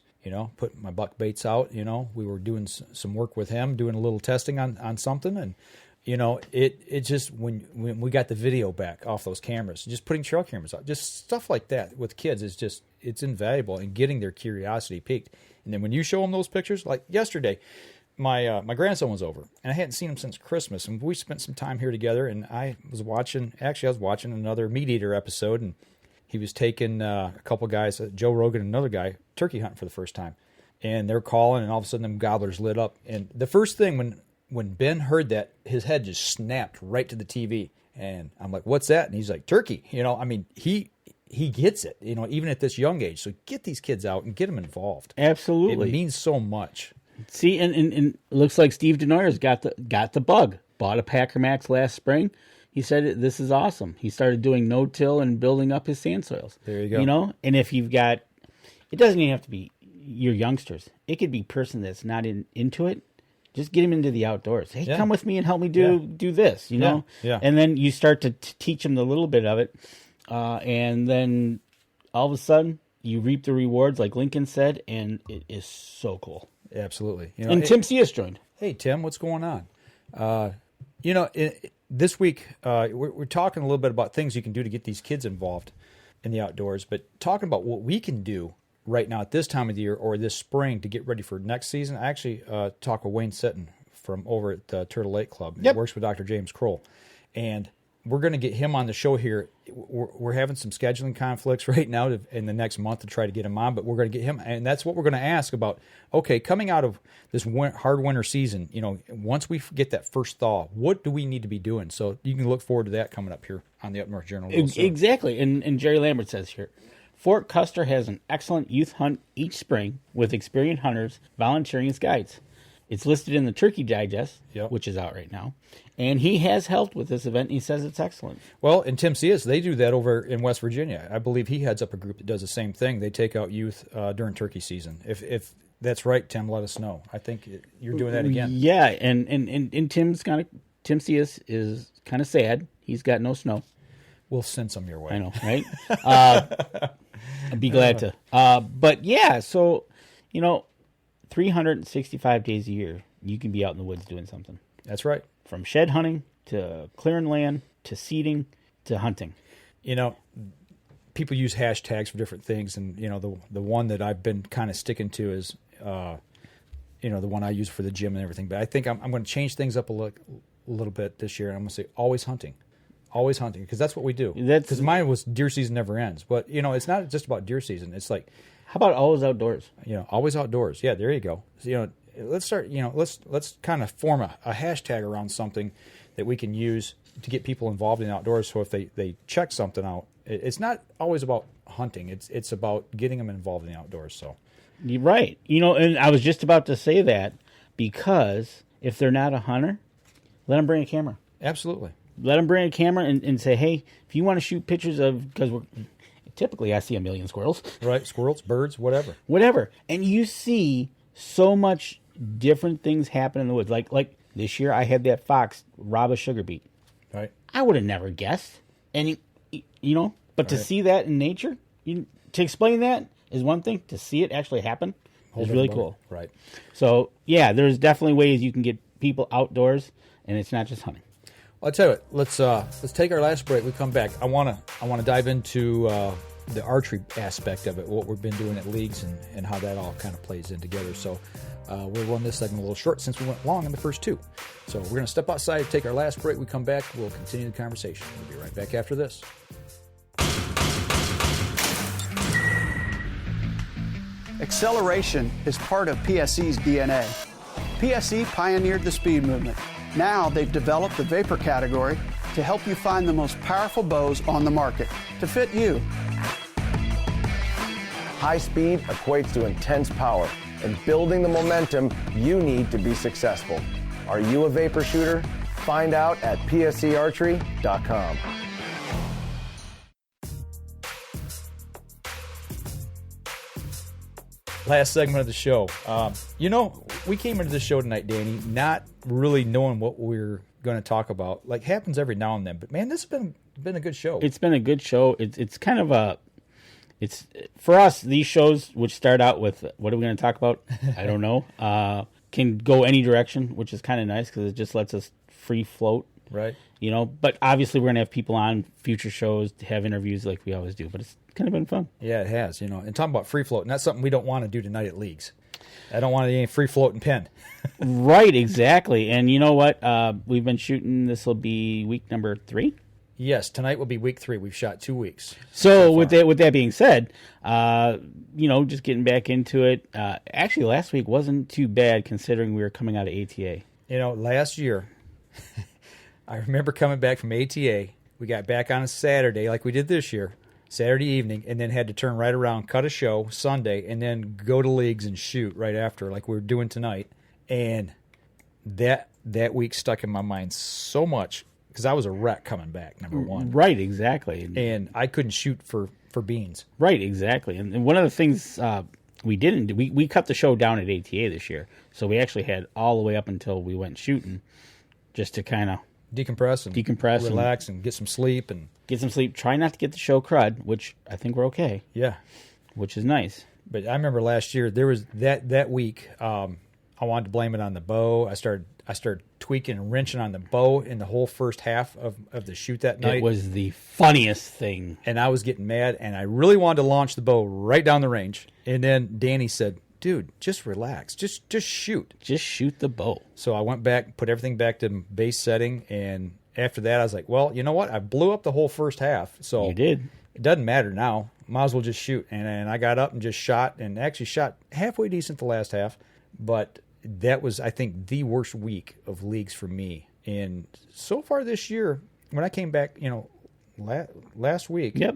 Put my buck baits out. We were doing some work with him, doing a little testing on something, and it just when we got the video back off those cameras, just putting trail cameras out, just stuff like that with kids is it's invaluable in getting their curiosity piqued. And then when you show them those pictures, like yesterday, my grandson was over, and I hadn't seen him since Christmas, and we spent some time here together. And I was watching another Meat Eater episode, and he was taking a couple guys, Joe Rogan and another guy, turkey hunting for the first time. And they're calling, and all of a sudden them gobblers lit up. And the first thing when Ben heard that, his head just snapped right to the TV. And I'm like, what's that? And he's like, turkey. He gets it, even at this young age. So get these kids out and get them involved. Absolutely. It means so much. See, and it looks like Steve Denoyer's got the bug. Bought a Packer Max last spring. He said, this is awesome. He started doing no-till and building up his sand soils. There you go. You know, and if you've got, it doesn't even have to be your youngsters. It could be a person that's not into it. Just get him into the outdoors. Hey, come with me and help me do this, you know? Yeah. And then you start to teach them the little bit of it. And then all of a sudden, you reap the rewards, like Lincoln said, and it is so cool. Absolutely. You know, and Tim C.S. joined. Hey, Tim, what's going on? You know, this week, we're talking a little bit about things you can do to get these kids involved in the outdoors, but talking about what we can do right now at this time of the year or this spring to get ready for next season. I actually talked with Wayne Sutton from over at the Turtle Lake Club. He works with Dr. James Kroll. And we're going to get him on the show here. We're having some scheduling conflicts right now in the next month to try to get him on, but we're going to get him, and that's what we're going to ask about. Okay, coming out of this hard winter season, you know, once we get that first thaw, what do we need to be doing? So you can look forward to that coming up here on the Up North Journal. Exactly, and Jerry Lambert says here, Fort Custer has an excellent youth hunt each spring with experienced hunters volunteering as guides. It's listed in the Turkey Digest, which is out right now. And he has helped with this event, and he says it's excellent. Well, in Tim C.S., they do that over in West Virginia. I believe he heads up a group that does the same thing. They take out youth during turkey season. If that's right, Tim, let us know. I think you're doing that again. Yeah, and Tim C.S. is kind of sad. He's got no snow. We'll send some your way. I know, right? I'd be glad to. But yeah, so, you know, 365 days a year, you can be out in the woods doing something. That's right. From shed hunting to clearing land to seeding to hunting. You know, people use hashtags for different things, and you know the one that I've been kind of sticking to is, you know, the one I use for the gym and everything. But I think I'm going to change things up a little bit this year. I'm going to say always hunting, because that's what we do. Because mine was deer season never ends, but you know it's not just about deer season. It's like, how about always outdoors? You know, always outdoors. Yeah, there you go. So, you know, let's start. You know, let's kind of form a hashtag around something that we can use to get people involved in the outdoors. So if they check something out, it's not always about hunting. It's about getting them involved in the outdoors. So you're right. You know, and I was just about to say that, because if they're not a hunter, let them bring a camera. Absolutely. Let them bring a camera and say, hey, if you want to shoot pictures of, because typically I see a million squirrels. Right, squirrels, birds, whatever. And you see so much different things happen in the woods. Like this year I had that fox rob a sugar beet. Right. I would have never guessed. And, you know, but to see that in nature, to explain that is one thing. To see it actually happen is really cool. Right. So, yeah, there's definitely ways you can get people outdoors, and it's not just hunting. Well, I'll tell you what, let's take our last break. We come back. I want to dive into the archery aspect of it, what we've been doing at leagues and how that all kind of plays in together. So we'll run this segment a little short since we went long in the first two. So we're going to step outside, take our last break. We come back, we'll continue the conversation. We'll be right back after this. Acceleration is part of PSE's DNA. PSE pioneered the speed movement. Now they've developed the vapor category to help you find the most powerful bows on the market to fit you. High speed equates to intense power and building the momentum you need to be successful. Are you a vapor shooter? Find out at psearchery.com. Last segment of the show. You know, we came into the show tonight, Danny, not really knowing what we're going to talk about. Like, happens every now and then. But, man, this has been a good show. It's been a good show. It's kind of it's for us, these shows, which start out with, what are we going to talk about? I don't know. Can go any direction, which is kind of nice because it just lets us free float. Right. You know, but obviously we're going to have people on future shows to have interviews like we always do. But it's kind of been fun. Yeah, it has. You know, and talking about free floating, that's something we don't want to do tonight at leagues. I don't want any free floating pen. Right, exactly. And you know what? We've been shooting. This will be week number 3. Yes, tonight will be week 3. We've shot 2 weeks. So with that being said, you know, just getting back into it. Actually, last week wasn't too bad considering we were coming out of ATA. You know, last year, I remember coming back from ATA. We got back on a Saturday like we did this year, Saturday evening, and then had to turn right around, cut a show Sunday, and then go to leagues and shoot right after like we're doing tonight. And that week stuck in my mind so much because I was a wreck coming back, number one. Right, exactly. And I couldn't shoot for beans. Right, exactly. And one of the things we didn't do, we cut the show down at ATA this year. So we actually had all the way up until we went shooting just to kind of decompress and relax and get some sleep. Try not to get the show crud, which I think we're okay. Yeah. Which is nice. But I remember last year, there was that week, I wanted to blame it on the bow. I started tweaking and wrenching on the bow in the whole first half of the shoot that night. It was the funniest thing. And I was getting mad, and I really wanted to launch the bow right down the range. And then Danny said, dude, just relax. Just shoot. Just shoot the bow. So I went back, put everything back to base setting, and after that I was like, well, you know what? I blew up the whole first half. So you did. It doesn't matter now. Might as well just shoot. And I got up and just shot, and actually shot halfway decent the last half. But that was, I think, the worst week of leagues for me. And so far this year, when I came back, last week, yep,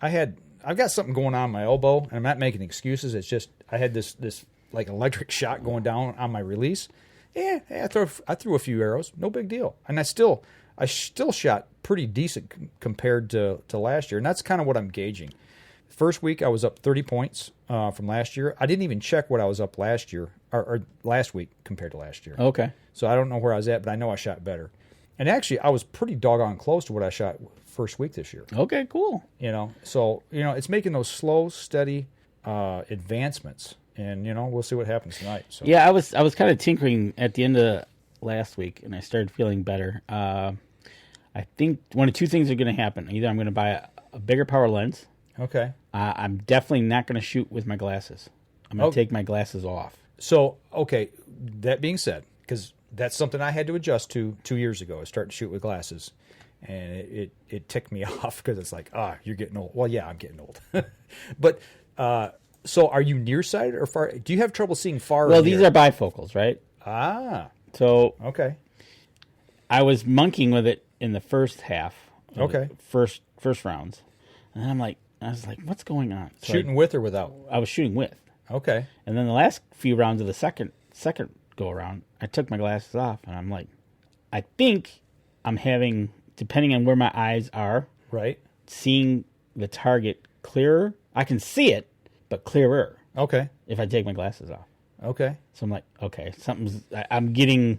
I've got something going on my elbow, and I'm not making excuses. It's just I had this like electric shock going down on my release. Yeah, I threw a few arrows, no big deal, and I still shot pretty decent compared to last year, and that's kind of what I'm gauging. First week I was up 30 points from last year. I didn't even check what I was up last year or last week compared to last year. Okay, so I don't know where I was at, but I know I shot better. And actually, I was pretty doggone close to what I shot first week this year. Okay, cool. So it's making those slow, steady advancements, and we'll see what happens tonight. So. Yeah, I was kind of tinkering at the end of last week, and I started feeling better. I think one of two things are going to happen. Either I'm going to buy a bigger power lens. Okay. I'm definitely not going to shoot with my glasses. I'm going to take my glasses off. So, okay, that being said, because that's something I had to adjust to 2 years ago. I started to shoot with glasses, and it ticked me off because it's like, you're getting old. Well, yeah, I'm getting old. But so are you nearsighted or far? Do you have trouble seeing far? Well, these are bifocals, right? So okay, I was monkeying with it in the first half. Okay, first rounds, and I was like, what's going on? So shooting with or without? I was shooting with. Okay, and then the last few rounds of the second go around, I took my glasses off, and I'm like, I think I'm having, depending on where my eyes are, right, seeing the target clearer. I can see it, but clearer. Okay, if I take my glasses off. Okay, so I'm like, okay, I'm getting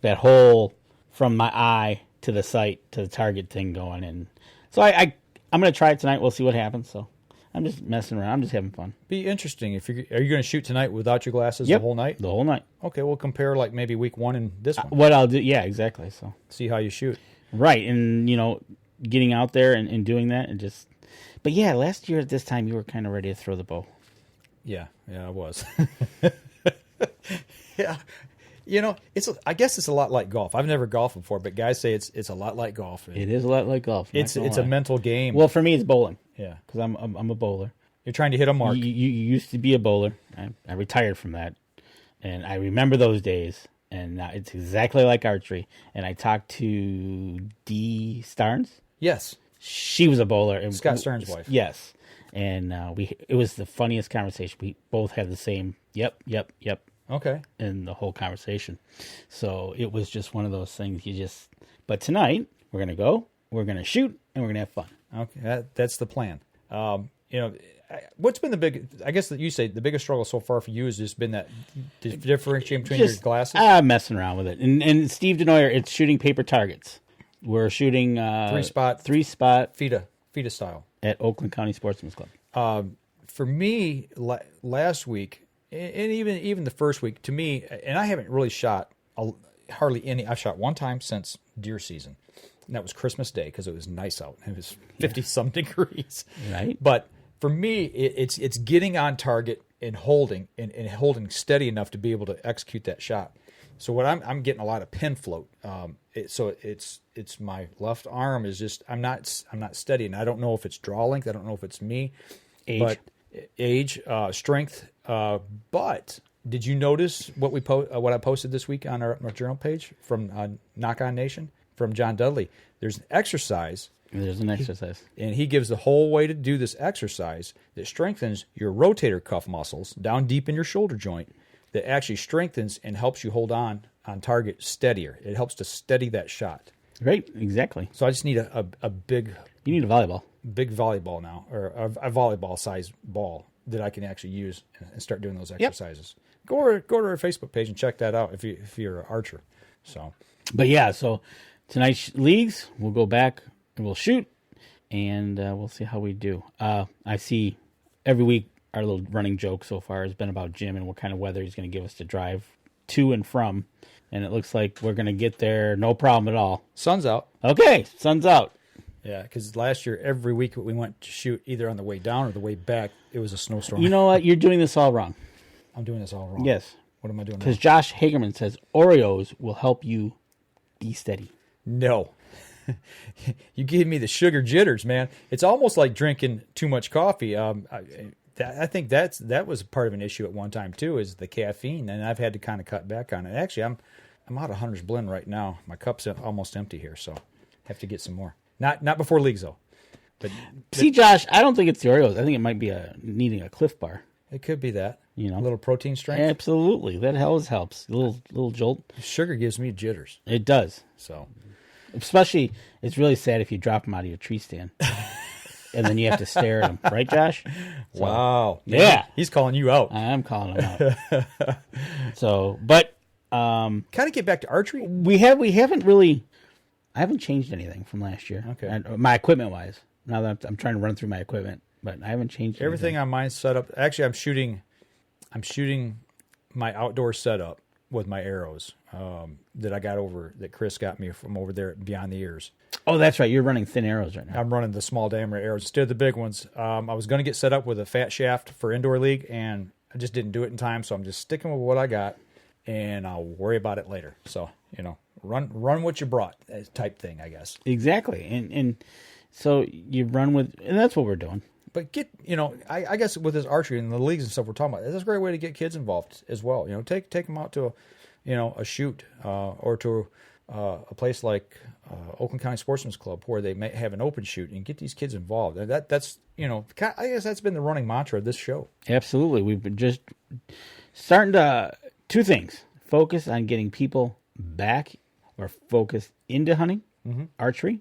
that whole from my eye to the sight to the target thing going, and so I'm going to try it tonight. We'll see what happens. So I'm just messing around. I'm just having fun. Be interesting. Are you going to shoot tonight without your glasses the whole night? The whole night. Okay, we'll compare like maybe week one and this one. What I'll do, yeah, exactly. So see how you shoot. Right, and getting out there and doing that, and just. But yeah, last year at this time you were kind of ready to throw the bow. Yeah, I was. Yeah, I guess it's a lot like golf. I've never golfed before, but guys say it's a lot like golf. It is a lot like golf. It's a mental game. Well, for me, it's bowling. Yeah, because I'm a bowler. You're trying to hit a mark. You used to be a bowler. I retired from that, and I remember those days. And now it's exactly like archery. And I talked to Dee Starnes. Yes, she was a bowler. And Scott Stern's wife. Yes, and it was the funniest conversation. We both had the same yep. Okay. In the whole conversation. So it was just one of those things but tonight we're going to go, we're going to shoot, and we're going to have fun. Okay. That's the plan. What's been I guess that you say the biggest struggle so far for you has just been that differentiating between your glasses? Messing around with it. And Steve Denoyer, it's shooting paper targets. We're shooting three spot FIDA style at Oakland County Sportsman's Club. For me, last week, and even the first week, to me, and I haven't really shot hardly any. I've shot one time since deer season, and that was Christmas Day because it was nice out. It was 50-some degrees. Right. But for me, it's getting on target and holding holding steady enough to be able to execute that shot. So what I'm getting a lot of pin float. So it's my left arm is just I'm not steady, and I don't know if it's draw length. I don't know if it's me, age, strength. But did you notice what I posted this week on our journal page from Knock On Nation from John Dudley? There's an exercise. And he gives the whole way to do this exercise that strengthens your rotator cuff muscles down deep in your shoulder joint. That actually strengthens and helps you hold on target steadier. It helps to steady that shot. Right, exactly. So I just need a big... You need a volleyball. Big volleyball now, or a volleyball-sized ball that I can actually use and start doing those exercises. Yep. Go to our Facebook page and check that out if you're an archer. So, but yeah, so tonight's leagues, we'll go back and we'll shoot, and we'll see how we do. I see every week our little running joke so far has been about Jim and what kind of weather he's going to give us to drive to and from, and it looks like we're going to get there no problem at all. Sun's out. Okay, sun's out. Yeah, because last year, every week we went to shoot either on the way down or the way back, it was a snowstorm. You know what? You're doing this all wrong. I'm doing this all wrong. Yes. What am I doing? Because Josh Hagerman says Oreos will help you be steady. No. You gave me the sugar jitters, man. It's almost like drinking too much coffee. I think that was part of an issue at one time, too, is the caffeine, and I've had to kind of cut back on it. Actually, I'm out of Hunter's Blend right now. My cup's almost empty here, so I have to get some more. Not before leagues, though. But see, Josh, I don't think it's the Oreos. I think it might be needing a Cliff Bar. It could be that. You know, a little protein strength. Absolutely, that always helps. A little jolt. Sugar gives me jitters. It does. So, especially, it's really sad if you drop them out of your tree stand, and then you have to stare at them, right, Josh? So, wow. Yeah, he's calling you out. I am calling him out. So, but kind of get back to archery. We haven't really. I haven't changed anything from last year. Okay. My equipment wise. Now that I'm trying to run through my equipment, but I haven't changed everything on mine set up. Actually, I'm shooting my outdoor setup with my arrows that I got that Chris got me from over there at Beyond the Ears. Oh, that's right. You're running thin arrows right now. I'm running the small diameter arrows instead of the big ones. I was going to get set up with a fat shaft for Indoor League, and I just didn't do it in time, so I'm just sticking with what I got, and I'll worry about it later. So, run what you brought type thing, I guess. Exactly. And so you run with, and that's what we're doing. But I guess with this archery and the leagues and stuff we're talking about, that's a great way to get kids involved as well. Take them out to a shoot or to a place like Oakland County Sportsman's Club where they may have an open shoot and get these kids involved. And that's I guess that's been the running mantra of this show. Absolutely. We've been just starting to, two things, focus on getting people back or focus into hunting, archery,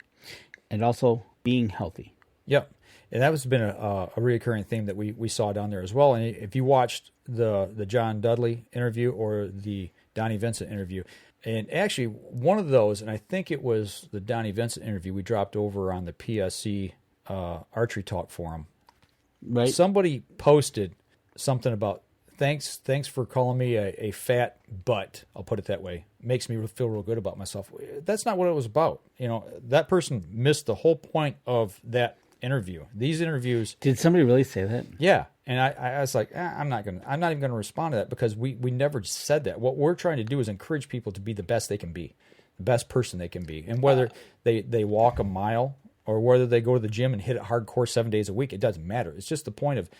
and also being healthy. Yep. And that has been a reoccurring theme that we saw down there as well. And if you watched the John Dudley interview or the Donnie Vincent interview, and actually one of those, and I think it was the Donnie Vincent interview we dropped over on the PSC Archery Talk forum. Right. Somebody posted something about, thanks for calling me a fat butt. I'll put it that way. Makes me feel real good about myself. That's not what it was about. That person missed the whole point of that interview. These interviews. Did somebody really say that? Yeah, and I was like, I'm not even gonna respond to that because we never said that. What we're trying to do is encourage people to be the best they can be, the best person they can be, and whether they walk a mile or whether they go to the gym and hit it hardcore 7 days a week, it doesn't matter. It's just the point of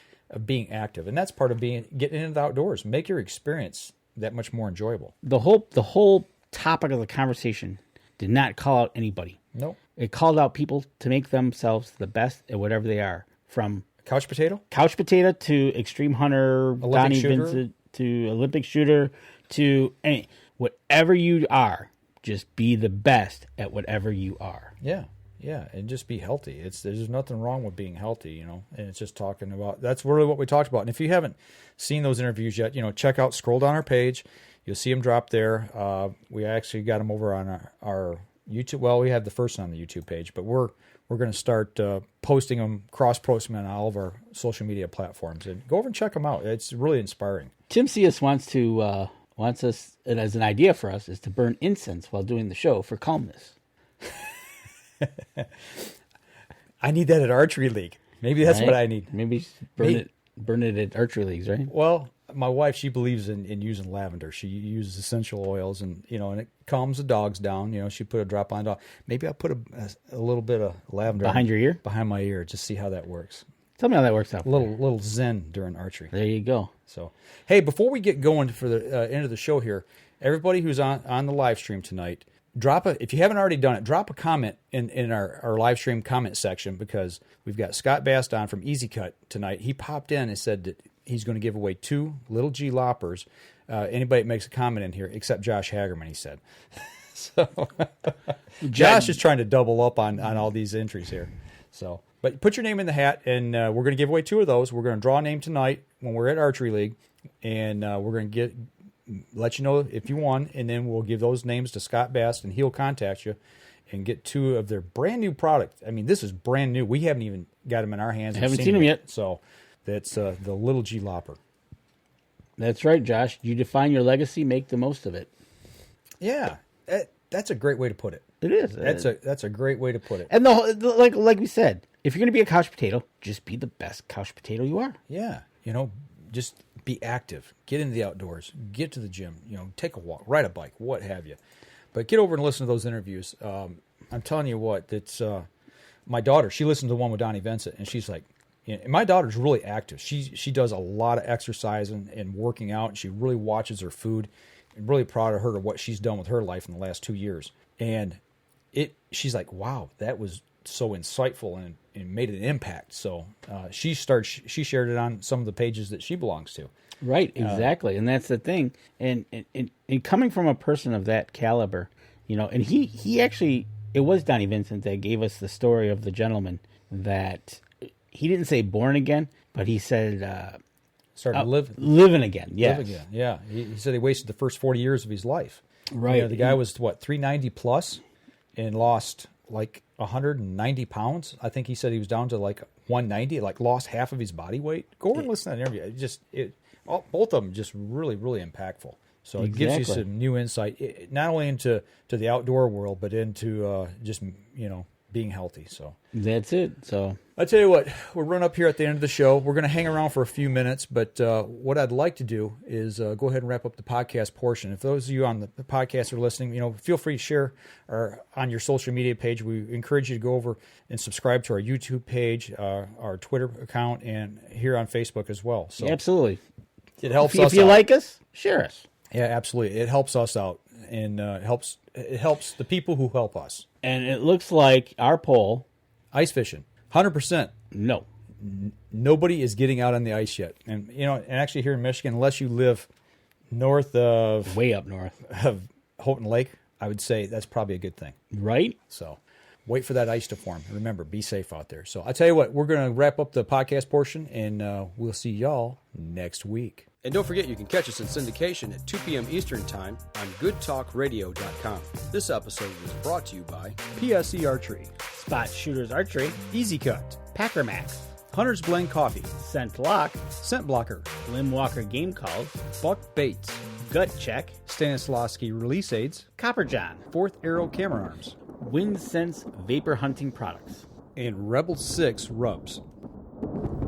being active, and that's part of getting into the outdoors. Make your experience that much more enjoyable. The whole topic of the conversation did not call out anybody. Nope. It called out people to make themselves the best at whatever they are, from couch potato to extreme hunter, Donnie Vincent to Olympic shooter to whatever you are. Just be the best at whatever you are. Yeah, and just be healthy. There's nothing wrong with being healthy, and it's just talking about, that's really what we talked about. And if you haven't seen those interviews yet, scroll down our page. You'll see them drop there. We actually got them over on our YouTube. Well, we have the first one on the YouTube page, but we're going to start posting them, cross-posting them on all of our social media platforms. And go over and check them out. It's really inspiring. Tim C.S. wants us, and as an idea for us, is to burn incense while doing the show for calmness. I need that at Archery League. Maybe that's what I need. Maybe burn it at Archery Leagues, right? Well, my wife, she believes in using lavender. She uses essential oils, and and it calms the dogs down. She put a drop on the dog. Maybe I'll put a little bit of lavender behind your ear, behind my ear, just see how that works. Tell me how that works out. A little zen during archery. There you go. So, hey, before we get going for the end of the show here, everybody who's on the live stream tonight, if you haven't already done it, drop a comment in our live stream comment section, because we've got Scott Bast on from Easy Cut tonight. He popped in and said that he's going to give away 2 Lil G Loppers. Anybody that makes a comment in here, except Josh Hagerman, he said. So Josh is trying to double up on all these entries here. So, but put your name in the hat, and we're going to give away 2 of those. We're going to draw a name tonight when we're at Archery League, and we're going to let you know if you won, and then we'll give those names to Scott Bast, and he'll contact you and get 2 of their brand new product. I mean, this is brand new. We haven't even got them in our hands. I haven't seen them yet. So that's the Lil G Lopper. That's right, Josh. You define your legacy, make the most of it. Yeah, that's a great way to put it. It is. That's a great way to put it. And like we said, if you're going to be a couch potato, just be the best couch potato you are. Yeah, just be active. Get into the outdoors. Get to the gym. Take a walk, ride a bike, what have you. But get over and listen to those interviews. I'm telling you what, it's my daughter. She listened to the one with Donnie Vincent, and she's like, and my daughter's really active. She does a lot of exercise and working out, and she really watches her food. I'm really proud of her to what she's done with her life in the last 2 years. And she's like, wow, that was so insightful and made an impact. So she shared it on some of the pages that she belongs to. Right, exactly. And that's the thing. And coming from a person of that caliber, and he actually, it was Donnie Vincent that gave us the story of the gentleman that he didn't say born again, but he said started living again. Yes. Live again. Yeah. He said he wasted the first 40 years of his life. Right. The guy was 390 plus and lost like 190 pounds. I think he said he was down to like 190, like lost half of his body weight. Go over and listen to that interview. Both of them just really, really impactful. So it gives you some new insight, not only into the outdoor world, but into just being healthy. So that's it. So I tell you what, we're running up here at the end of the show. We're going to hang around for a few minutes, but what I'd like to do is go ahead and wrap up the podcast portion. If those of you on the podcast are listening, feel free to share on your social media page. We encourage you to go over and subscribe to our YouTube page, our Twitter account, and here on Facebook as well. So absolutely, it helps us. If you like us, share us. Yeah, absolutely. It helps us out, and it helps the people who help us. And it looks like our poll, ice fishing, 100%. No, nobody is getting out on the ice yet. And and actually here in Michigan, unless you live way up north of Houghton Lake, I would say that's probably a good thing. Right. So wait for that ice to form. Remember, be safe out there. So I tell you what, we're going to wrap up the podcast portion, and we'll see y'all next week. And don't forget, you can catch us in syndication at 2 p.m. Eastern Time on goodtalkradio.com. This episode was brought to you by PSE Archery, Spot Shooters Archery, Easy Cut, Packer Max, Hunter's Blend Coffee, Scent Lock, Scent Blocker, Lim Walker Game Calls, Buck Baits, Gut Check, Stanislavski Release Aids, Copper John, Fourth Arrow Camera Arms, Wind Sense Vapor Hunting Products, and Rebel 6 Rubs.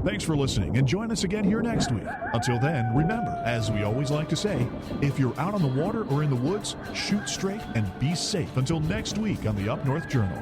Thanks for listening, and join us again here next week. Until then, remember, as we always like to say, if you're out on the water or in the woods, shoot straight and be safe until next week on the Up North Journal.